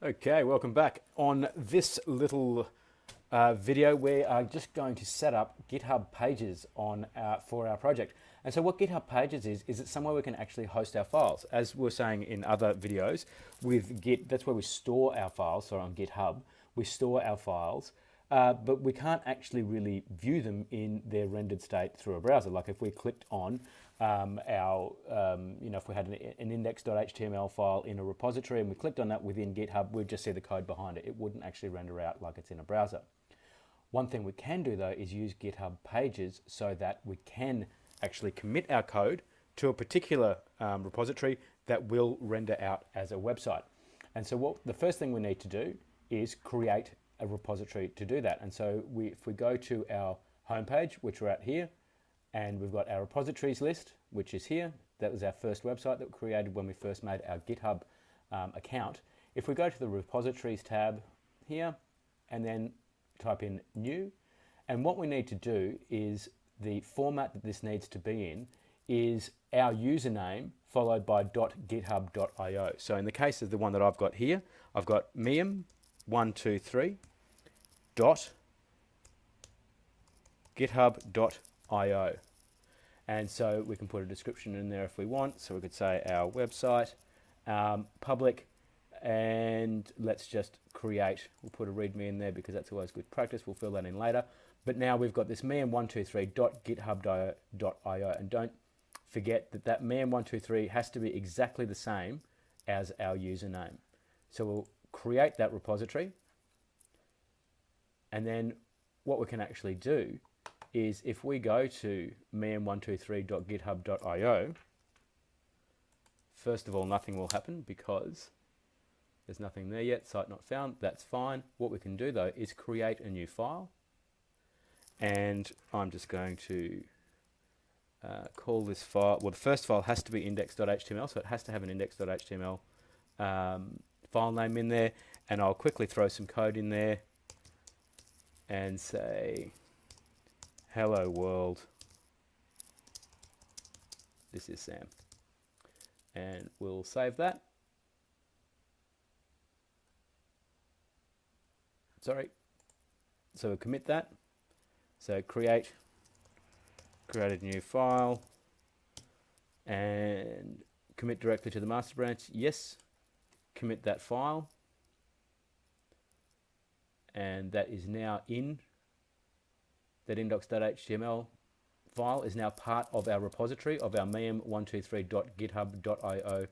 Okay, welcome back. On this little video, we are just going to set up GitHub pages for our project. And so what GitHub pages is it's somewhere we can actually host our files. As we were saying in other videos, with Git, that's where we store our files. So on GitHub, we store our files, but we can't actually really view them in their rendered state through a browser. Like if we clicked on if we had an index.html file in a repository and we clicked on that within GitHub, we'd just see the code behind it. It wouldn't actually render out like it's in a browser. One thing we can do though is use GitHub pages so that we can actually commit our code to a particular repository that will render out as a website. And so the first thing we need to do is create a repository to do that. And so if we go to our homepage, which we're at here, and we've got our repositories list, which is here. That was our first website that we created when we first made our GitHub account. If we go to the repositories tab here and then type in new, and what we need to do is the format that this needs to be in is our username followed by .github.io. So in the case of the one that I've got here, I've got miam123 .github.io. And so we can put a description in there if we want. So we could say our website, public, and let's just create. We'll put a readme in there because that's always good practice. We'll fill that in later. But now we've got this miam123.github.io, and don't forget that miam123 has to be exactly the same as our username. So we'll create that repository, and then what we can actually do is if we go to miam123.github.io, first of all, nothing will happen because there's nothing there yet, site not found. That's fine. What we can do though is create a new file, and I'm just going to call this file, well, the first file has to be index.html, so it has to have an index.html file name in there, and I'll quickly throw some code in there and say, hello world, this is Sam, and we'll save that. Sorry, so we'll commit that. So create a new file and commit directly to the master branch. Yes, commit that file, and that is now in. That index.html file is now part of our repository of our miam123.github.io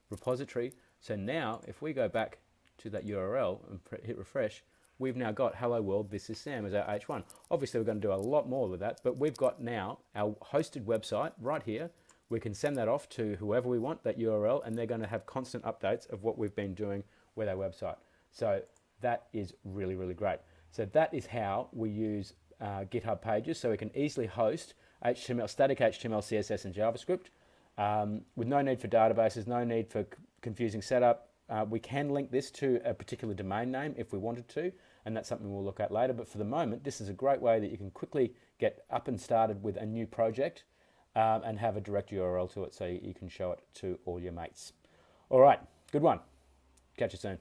repository. So now if we go back to that URL and hit refresh, we've now got hello world, this is Sam as our H1. Obviously we're going to do a lot more with that, but we've got now our hosted website right here. We can send that off to whoever we want, that URL, and they're going to have constant updates of what we've been doing with our website. So that is really, really great. So that is how we use GitHub pages, so we can easily host static HTML, CSS, and JavaScript with no need for databases, no need for confusing setup. We can link this to a particular domain name if we wanted to, and that's something we'll look at later. But for the moment, this is a great way that you can quickly get up and started with a new project and have a direct URL to it so you can show it to all your mates. All right, good one. Catch you soon.